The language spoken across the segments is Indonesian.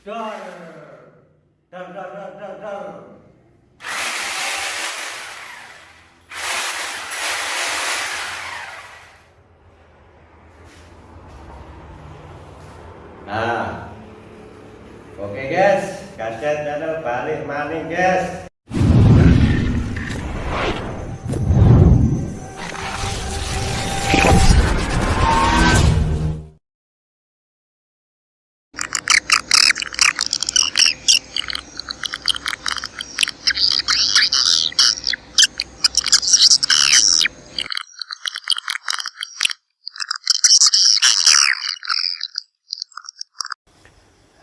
Dar, dar, dar, dar, dar, dar. Nah, oke guys, kaset channel balik maning guys.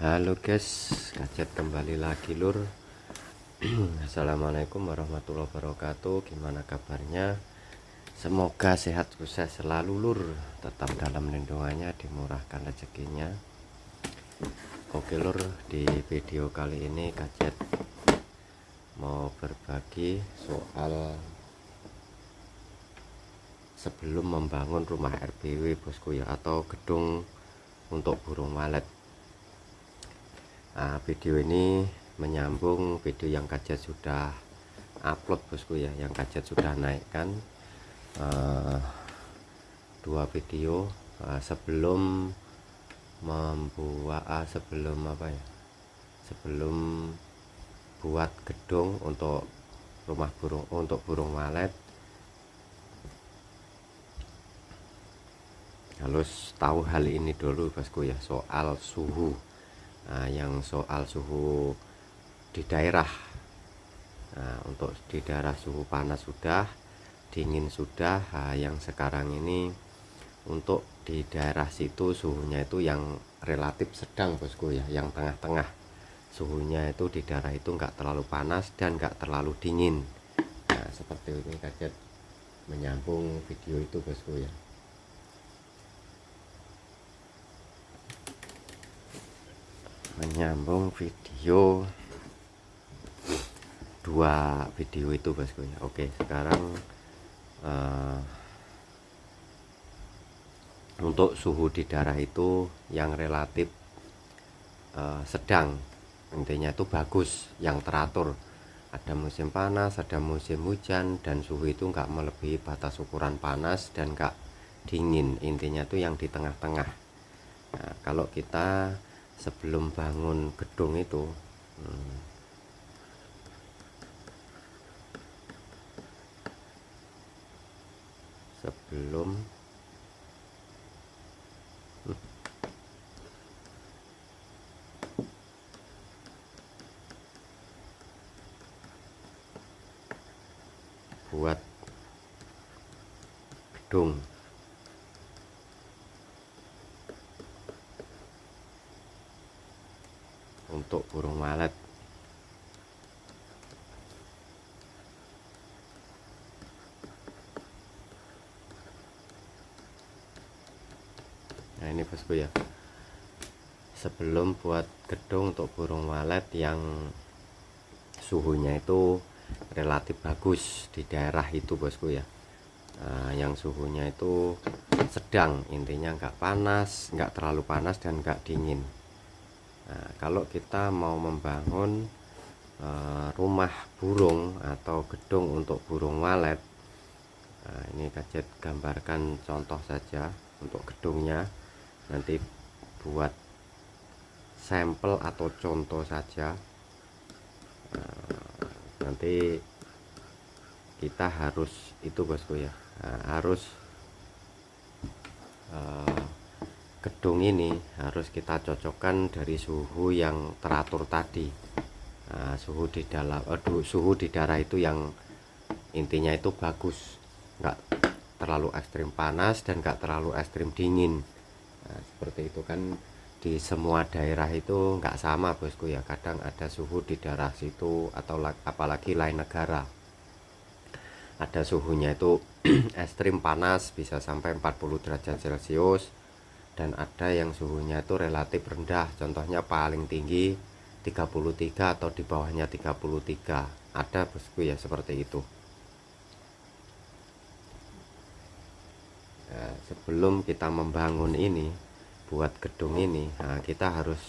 Halo guys, kajet kembali lagi lur. Assalamualaikum warahmatullahi wabarakatuh. Gimana kabarnya? Semoga sehat sukses selalu lur. Tetap dalam lindungannya, dimurahkan rezekinya. Oke lur, di video kali ini kajet mau berbagi soal sebelum membangun rumah RBW bosku ya, atau gedung untuk burung walet. Nah, video ini menyambung video yang kajet sudah upload bosku ya, yang kajet sudah naikkan dua video sebelum membuat sebelum buat gedung untuk rumah burung, untuk burung walet. Harus tahu hal ini dulu bosku ya, soal suhu. Nah, yang soal suhu di daerah, nah, untuk di daerah suhu panas sudah, dingin sudah. Nah, yang sekarang ini untuk di daerah situ suhunya itu yang relatif sedang bosku ya, yang tengah-tengah. Suhunya itu di daerah itu enggak terlalu panas dan enggak terlalu dingin. Nah, seperti ini kaget menyambung video itu bosku ya. Menyambung video dua video itu bosku ya. Oke, sekarang untuk suhu di daerah itu yang relatif sedang, intinya itu bagus, yang teratur. Ada musim panas, ada musim hujan, dan suhu itu enggak melebihi batas ukuran panas dan enggak dingin. Intinya itu yang di tengah-tengah. Nah, kalau kita sebelum bangun gedung itu sebelum buat gedung untuk burung walet. Nah, ini bosku ya, sebelum buat gedung untuk burung walet yang suhunya itu relatif bagus di daerah itu bosku ya. Nah, yang suhunya itu sedang, intinya enggak panas, enggak terlalu panas dan enggak dingin. Nah, kalau kita mau membangun rumah burung atau gedung untuk burung walet, nah, ini kajet gambarkan contoh saja untuk gedungnya, nanti buat sampel atau contoh saja. Nanti kita harus itu bosku ya, harus gedung ini harus kita cocokkan dari suhu yang teratur tadi. Nah, suhu di dalam suhu di daerah itu yang intinya itu bagus, enggak terlalu ekstrim panas dan enggak terlalu ekstrim dingin. Nah, seperti itu kan di semua daerah itu enggak sama bosku ya, kadang ada suhu di daerah situ atau apalagi lain negara ada suhunya itu ekstrim panas bisa sampai 40 derajat celcius, dan ada yang suhunya itu relatif rendah, contohnya paling tinggi 33 atau di bawahnya 33, ada bosku ya seperti itu. Nah, sebelum kita membangun ini buat gedung ini, nah, kita harus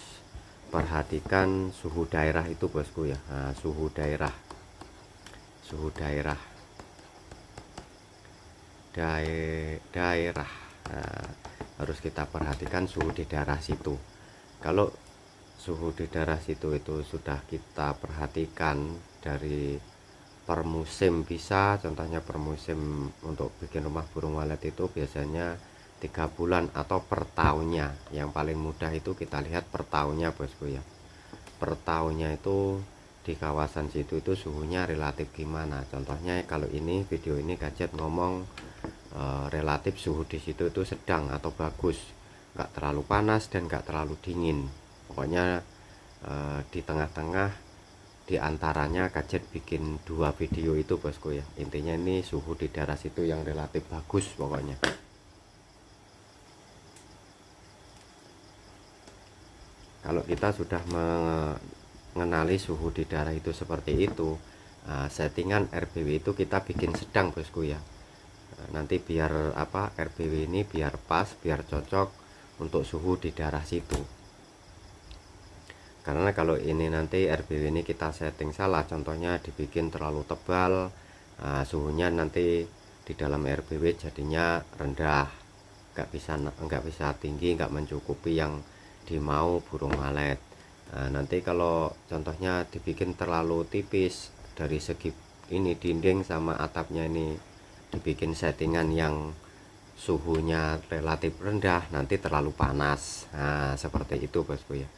perhatikan suhu daerah itu bosku ya. Nah, suhu daerah daerah. Nah, harus kita perhatikan suhu di daerah situ. Kalau suhu di daerah situ itu sudah kita perhatikan dari per musim, bisa contohnya per musim untuk bikin rumah burung walet itu biasanya 3 bulan atau per tahunnya. Yang paling mudah itu kita lihat per tahunnya bosku ya. Per tahunnya itu di kawasan situ itu suhunya relatif gimana. Contohnya kalau ini video ini gadget ngomong relatif suhu di situ itu sedang atau bagus, nggak terlalu panas dan nggak terlalu dingin. Pokoknya di tengah-tengah, di antaranya gadget bikin 2 video itu bosku ya. Intinya ini suhu di daerah situ yang relatif bagus pokoknya. Kalau kita sudah mengenali suhu di daerah itu seperti itu, settingan RBW itu kita bikin sedang bosku ya. Nanti biar apa, RBW ini biar pas, biar cocok untuk suhu di daerah situ. Karena kalau ini nanti RBW ini kita setting salah, contohnya dibikin terlalu tebal, suhunya nanti di dalam RBW jadinya rendah, nggak bisa tinggi, nggak mencukupi yang dimau burung walet. Nanti kalau contohnya dibikin terlalu tipis, dari segi ini dinding sama atapnya ini dibikin settingan yang suhunya relatif rendah, nanti terlalu panas. Nah seperti itu bosku ya.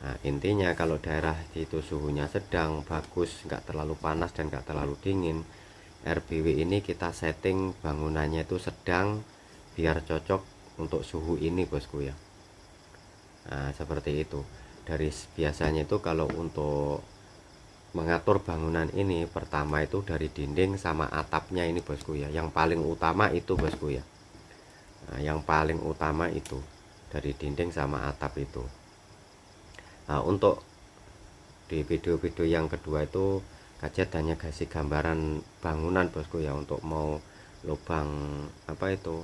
Nah intinya kalau daerah itu suhunya sedang bagus, nggak terlalu panas dan nggak terlalu dingin, RBW ini kita setting bangunannya itu sedang biar cocok untuk suhu ini bosku ya. Nah seperti itu. Dari biasanya itu kalau untuk mengatur bangunan ini, pertama itu dari dinding sama atapnya ini bosku ya, yang paling utama itu bosku ya. Nah, yang paling utama itu dari dinding sama atap itu. Nah untuk di video-video yang kedua itu gadget hanya kasih gambaran bangunan bosku ya, untuk mau lubang apa itu,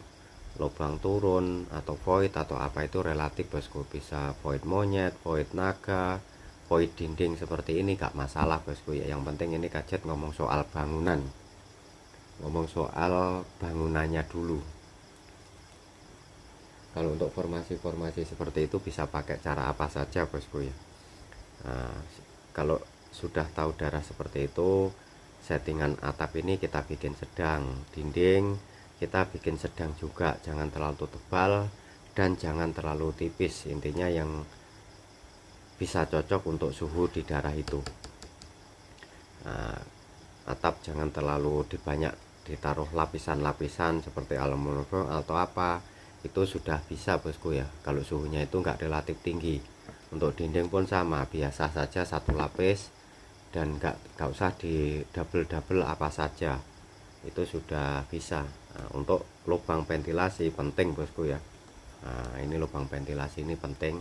lubang turun atau void atau apa itu relatif bosku, bisa void monyet, void naga, void dinding seperti ini gak masalah bosku ya. Yang penting ini gadget ngomong soal bangunan, ngomong soal bangunannya dulu. Kalau untuk formasi-formasi seperti itu bisa pakai cara apa saja bosku ya. Nah, kalau sudah tahu daerah seperti itu, settingan atap ini kita bikin sedang, dinding kita bikin sedang juga, jangan terlalu tebal dan jangan terlalu tipis. Intinya yang bisa cocok untuk suhu di daerah itu. Nah, atap jangan terlalu banyak ditaruh lapisan-lapisan seperti aluminium atau apa, itu sudah bisa bosku ya kalau suhunya itu enggak relatif tinggi. Untuk dinding pun sama, biasa saja satu lapis dan enggak usah di double apa saja, itu sudah bisa. Nah, untuk lubang ventilasi penting bosku ya. Nah ini lubang ventilasi ini penting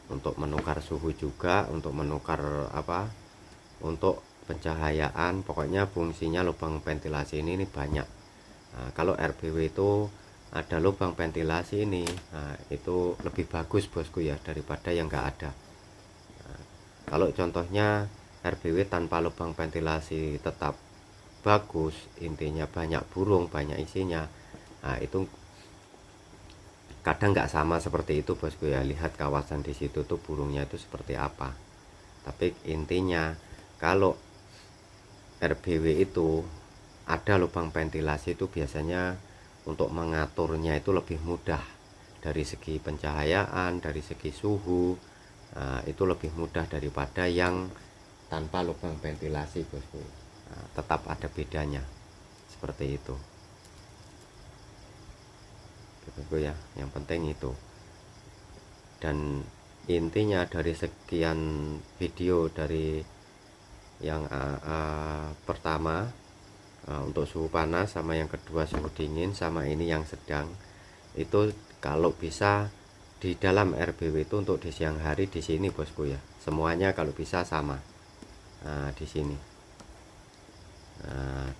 untuk menukar suhu juga, untuk menukar apa, untuk pencahayaan. Pokoknya fungsinya lubang ventilasi ini banyak. Nah, kalau RBW itu ada lubang ventilasi ini, nah, itu lebih bagus bosku ya daripada yang enggak ada. Nah, kalau contohnya RBW tanpa lubang ventilasi tetap bagus, intinya banyak burung, banyak isinya, nah itu kadang nggak sama seperti itu bosku ya. Lihat kawasan di situ tuh burungnya itu seperti apa. Tapi intinya kalau RBW itu ada lubang ventilasi itu biasanya untuk mengaturnya itu lebih mudah, dari segi pencahayaan, dari segi suhu. Nah, itu lebih mudah daripada yang tanpa lubang ventilasi bosku. Nah, tetap ada bedanya seperti itu bosku ya. Yang penting itu, dan intinya dari sekian video, dari yang pertama untuk suhu panas, sama yang kedua suhu dingin, sama ini yang sedang, itu kalau bisa di dalam RBW itu untuk di siang hari di sini bosku ya, semuanya kalau bisa sama. Nah di sini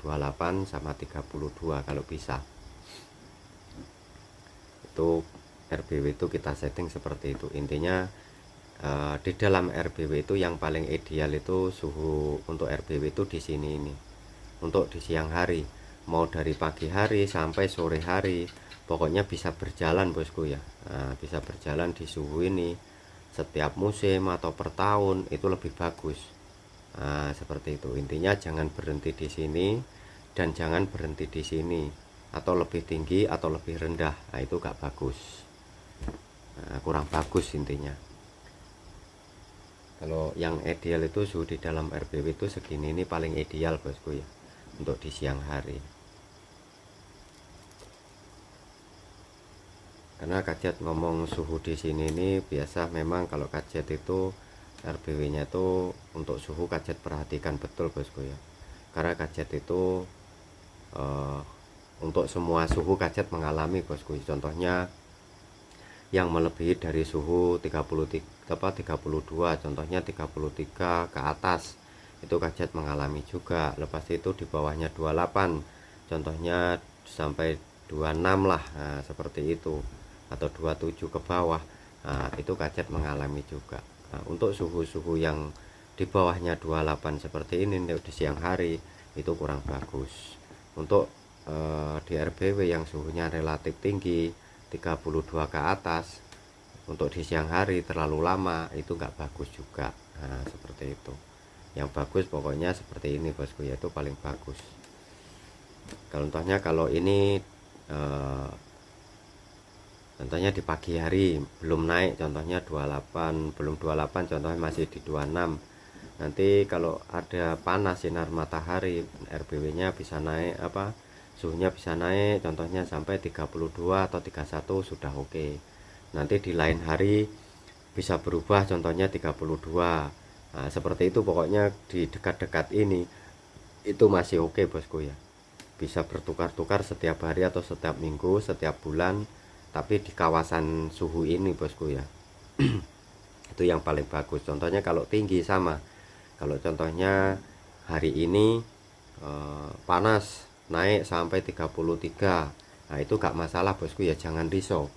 28 sama 32 kalau bisa, itu RBW itu kita setting seperti itu. Intinya Di dalam RBW itu yang paling ideal itu suhu untuk RBW itu di sini ini. Untuk di siang hari, mau dari pagi hari sampai sore hari, pokoknya bisa berjalan bosku ya. Bisa berjalan di suhu ini setiap musim atau per tahun itu lebih bagus. Seperti itu. Intinya jangan berhenti di sini dan jangan berhenti di sini, atau lebih tinggi atau lebih rendah. Itu gak bagus. Kurang bagus intinya. Kalau yang ideal itu suhu di dalam RBW itu segini, ini paling ideal bosku ya, untuk di siang hari. Karena kajet ngomong suhu di sini ini biasa, memang kalau kajet itu RBW nya itu untuk suhu kajet perhatikan betul bosku ya. Karena kajet itu untuk semua suhu kajet mengalami bosku. Contohnya yang melebihi dari suhu 32, contohnya 33 ke atas, itu kajet mengalami juga. Lepas itu di bawahnya 28, contohnya sampai 26 lah, seperti itu, atau 27 ke bawah, itu kajet mengalami juga. Untuk suhu-suhu yang di bawahnya 28 seperti ini di siang hari itu kurang bagus. Untuk di RBW yang suhunya relatif tinggi 32 ke atas, untuk di siang hari terlalu lama itu nggak bagus juga. Seperti itu. Yang bagus pokoknya seperti ini bosku, yaitu paling bagus. Contohnya kalau ini contohnya di pagi hari belum naik, contohnya 28, belum 28, contohnya masih di 26. Nanti kalau ada panas sinar matahari, RBW nya bisa naik, suhunya bisa naik, contohnya sampai 32 atau 31 sudah oke. Nanti di lain hari bisa berubah, contohnya 32. Seperti itu pokoknya. Di dekat-dekat ini itu masih oke bosku ya. Bisa bertukar-tukar setiap hari atau setiap minggu, setiap bulan, tapi di kawasan suhu ini bosku ya. Itu yang paling bagus. Contohnya kalau tinggi sama, kalau contohnya hari ini panas naik sampai 33, itu gak masalah bosku ya. Jangan risau,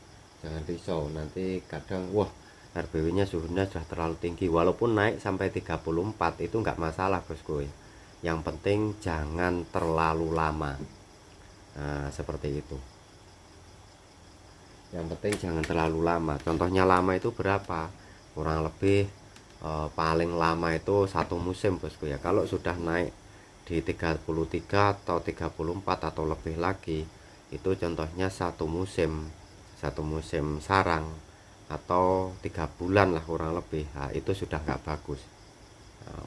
nanti kadang wah RBW nya suhunya sudah terlalu tinggi. Walaupun naik sampai 34 itu gak masalah bosku ya. Yang penting jangan terlalu lama. Seperti itu. Yang penting jangan terlalu lama. Contohnya lama itu berapa? Kurang lebih paling lama itu 1 musim bosku ya. Kalau sudah naik di 33 atau 34 atau lebih lagi, itu contohnya 1 musim sarang, atau 3 bulan lah kurang lebih. Itu sudah nggak bagus.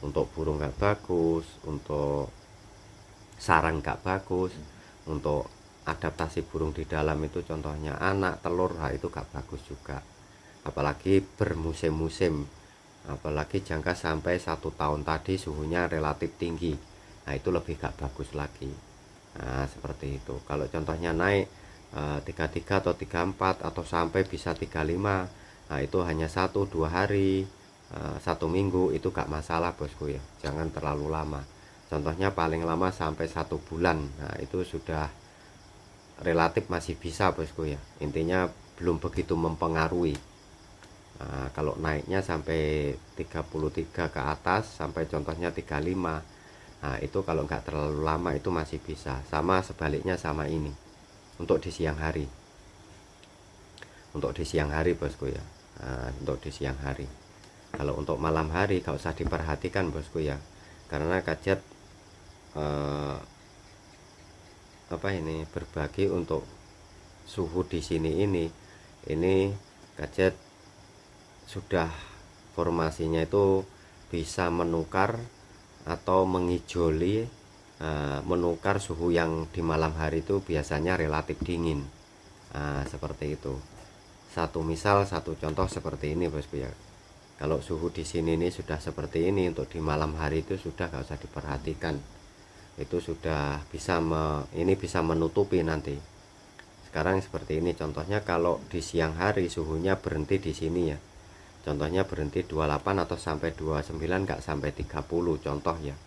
Untuk burung nggak bagus, untuk sarang nggak bagus, untuk adaptasi burung di dalam itu contohnya anak telur, itu gak bagus juga. Apalagi bermusim-musim, apalagi jangka sampai 1 tahun tadi suhunya relatif tinggi, itu lebih gak bagus lagi. Seperti itu. Kalau contohnya naik 33 atau 34 atau sampai bisa 35, itu hanya 1-2 hari, 1 minggu, itu gak masalah bosku ya. Jangan terlalu lama. Contohnya paling lama sampai 1 bulan, itu sudah relatif masih bisa bosku ya. Intinya belum begitu mempengaruhi. Kalau naiknya sampai 33 ke atas, sampai contohnya 35, itu kalau nggak terlalu lama itu masih bisa. Sama sebaliknya sama ini untuk di siang hari. Untuk di siang hari bosku ya. Untuk di siang hari. Kalau untuk malam hari gak usah diperhatikan bosku ya. Karena kajet berbagi untuk suhu di sini ini kajet sudah formasinya itu bisa menukar atau mengijoli, menukar suhu yang di malam hari itu biasanya relatif dingin. Seperti itu. Satu contoh seperti ini bosku ya. Kalau suhu di sini ini sudah seperti ini, untuk di malam hari itu sudah gak usah diperhatikan. Itu sudah bisa bisa menutupi nanti. Sekarang seperti ini contohnya. Kalau di siang hari suhunya berhenti di sini ya, contohnya berhenti 28 atau sampai 29, nggak sampai 30 contoh ya.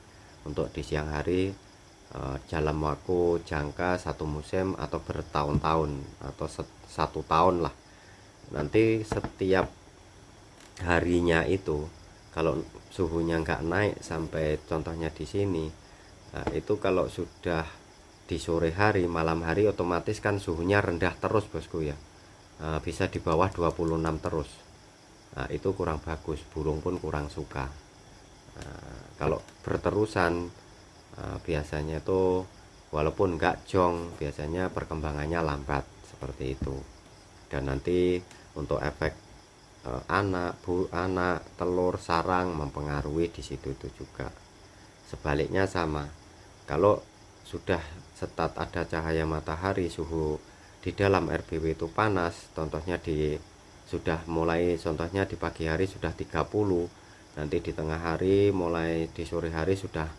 Untuk di siang hari dalam waktu jangka 1 musim atau bertahun-tahun atau 1 tahun lah. Nanti setiap harinya itu kalau suhunya nggak naik sampai contohnya di sini, nah, itu kalau sudah di sore hari, malam hari otomatis kan suhunya rendah terus bosku ya. Nah, bisa di bawah 26 terus. Nah, itu kurang bagus, burung pun kurang suka. Nah, kalau berterusan, biasanya itu walaupun nggak jong, biasanya perkembangannya lambat seperti itu. Dan nanti untuk efek anak, telur, sarang mempengaruhi di situ itu juga. Sebaliknya sama. Kalau sudah setat ada cahaya matahari, suhu di dalam RBW itu panas, contohnya sudah mulai contohnya di pagi hari sudah 30, nanti di tengah hari mulai di sore hari sudah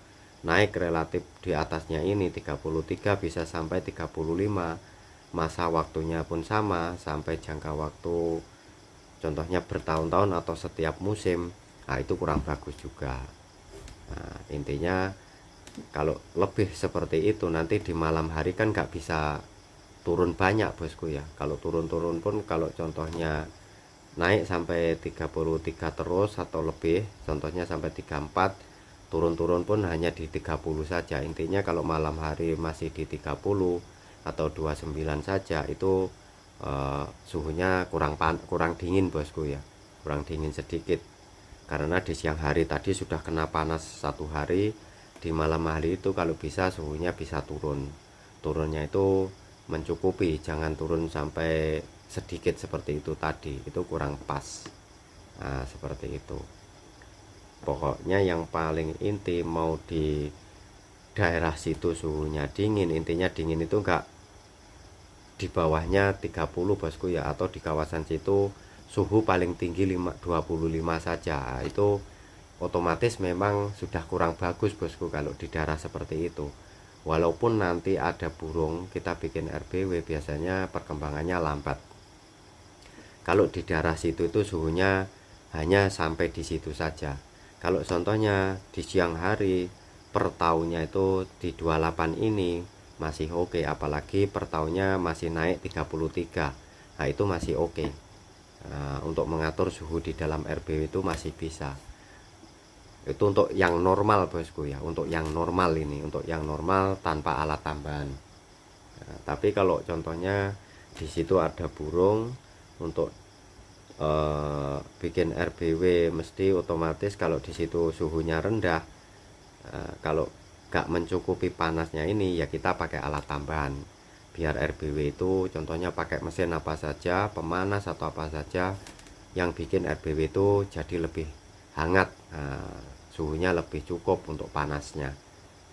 naik relatif di atasnya ini 33 bisa sampai 35. Masa waktunya pun sama sampai jangka waktu contohnya bertahun-tahun atau setiap musim. Nah, itu kurang bagus juga. Nah, intinya kalau lebih seperti itu nanti di malam hari kan nggak bisa turun banyak bosku ya. Kalau turun-turun pun kalau contohnya naik sampai 33 terus atau lebih, contohnya sampai 34, turun-turun pun hanya di 30 saja. Intinya kalau malam hari masih di 30 atau 29 saja, itu suhunya kurang dingin bosku ya, kurang dingin sedikit. Karena di siang hari tadi sudah kena panas satu hari, di malam hari itu kalau bisa suhunya bisa turunnya itu mencukupi, jangan turun sampai sedikit seperti itu tadi, itu kurang pas. Nah, seperti itu. Pokoknya yang paling inti mau di daerah situ suhunya dingin, intinya dingin itu enggak di bawahnya 30 bosku ya, atau di kawasan situ suhu paling tinggi 25 saja. Itu otomatis memang sudah kurang bagus bosku kalau di daerah seperti itu. Walaupun nanti ada burung kita bikin RBW, biasanya perkembangannya lambat. Kalau di daerah situ itu suhunya hanya sampai di situ saja. Kalau contohnya di siang hari per tahunnya itu di 28 ini masih oke, apalagi per tahunnya masih naik 33. Nah, itu masih oke. Nah, untuk mengatur suhu di dalam RBW itu masih bisa. Itu untuk yang normal bosku ya, untuk yang normal ini, untuk yang normal tanpa alat tambahan. Nah, tapi kalau contohnya di situ ada burung, untuk bikin RBW mesti otomatis kalau di situ suhunya rendah, kalau gak mencukupi panasnya ini ya kita pakai alat tambahan biar RBW itu contohnya pakai mesin apa saja, pemanas atau apa saja yang bikin RBW itu jadi lebih hangat. Nah, suhunya lebih cukup untuk panasnya.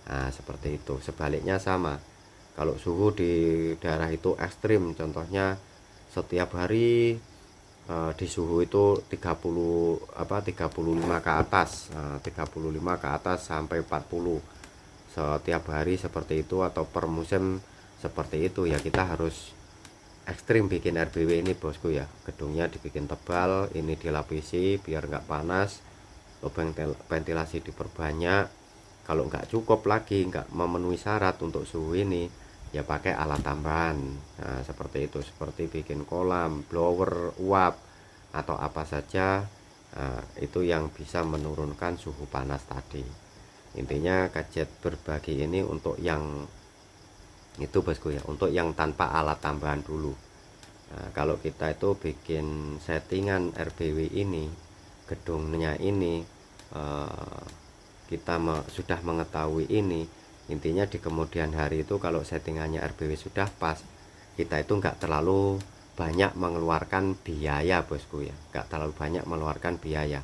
Nah, seperti itu. Sebaliknya sama, kalau suhu di daerah itu ekstrim, contohnya setiap hari di suhu itu 35 ke atas, 35 ke atas sampai 40 setiap hari seperti itu, atau per musim seperti itu ya, kita harus ekstrim bikin RBW ini bosku ya. Gedungnya dibikin tebal, ini dilapisi biar nggak panas, lubang ventilasi diperbanyak. Kalau nggak cukup lagi, nggak memenuhi syarat untuk suhu ini, ya pakai alat tambahan. Nah, seperti itu, seperti bikin kolam, blower, uap, atau apa saja. Nah, itu yang bisa menurunkan suhu panas tadi. Intinya gadget berbagi ini untuk yang itu bosku ya, untuk yang tanpa alat tambahan dulu. Nah, kalau kita itu bikin settingan RBW ini, gedungnya ini, kita sudah mengetahui ini, intinya di kemudian hari itu kalau settingannya RBW sudah pas, kita itu nggak terlalu banyak mengeluarkan biaya bosku ya, nggak terlalu banyak mengeluarkan biaya.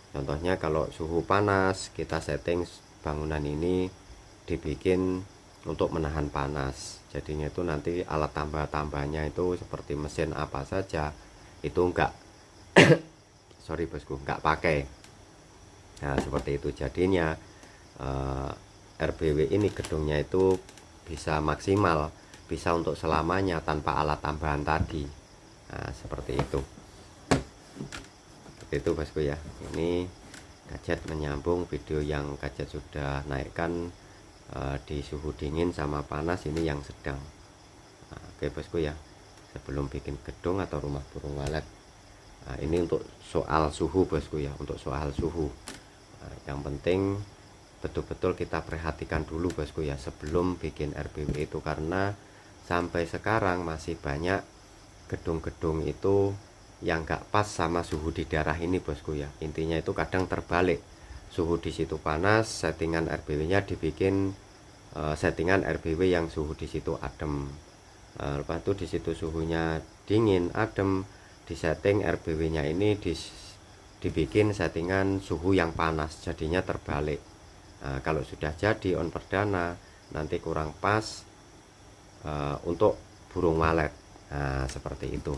Contohnya kalau suhu panas, kita setting bangunan ini dibikin untuk menahan panas, jadinya itu nanti alat tambah-tambahnya itu seperti mesin apa saja itu enggak sorry bosku, enggak pakai. Nah, seperti itu jadinya RBW ini gedungnya itu bisa maksimal, bisa untuk selamanya tanpa alat tambahan tadi. Nah, seperti itu bosku ya. Ini gadget menyambung video yang gadget sudah naikkan di suhu dingin sama panas, ini yang sedang. Nah, oke bosku ya, sebelum bikin gedung atau rumah burung walet, Nah, ini untuk soal suhu bosku ya, untuk soal suhu. Nah, yang penting betul-betul kita perhatikan dulu bosku ya sebelum bikin RBW itu, karena sampai sekarang masih banyak gedung-gedung itu yang gak pas sama suhu di daerah ini bosku ya. Intinya itu kadang terbalik, suhu di situ panas, settingan RBW-nya dibikin settingan RBW yang suhu di situ adem. Lepas itu di situ suhunya dingin adem, di setting RBW-nya ini dibikin settingan suhu yang panas, jadinya terbalik. Nah, kalau sudah jadi on perdana nanti kurang pas untuk burung walet. Nah, seperti itu.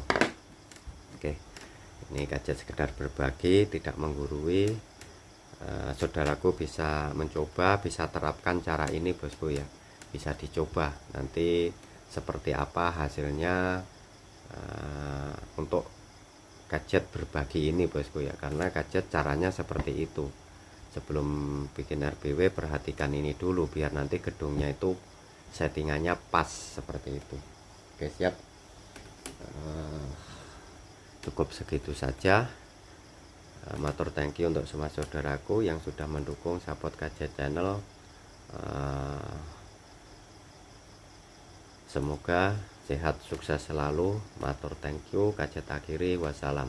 Oke, ini gadget sekedar berbagi, tidak menggurui. Saudaraku bisa mencoba, bisa terapkan cara ini bosku ya, bisa dicoba nanti seperti apa hasilnya untuk gadget berbagi ini bosku ya, karena gadget caranya seperti itu. Sebelum bikin RBW perhatikan ini dulu biar nanti gedungnya itu settingannya pas seperti itu. Oke, siap. Cukup segitu saja. Matur thank you untuk semua saudaraku yang sudah mendukung support gadget channel. Semoga sehat sukses selalu. Matur thank you, gadget akhiri, wassalam.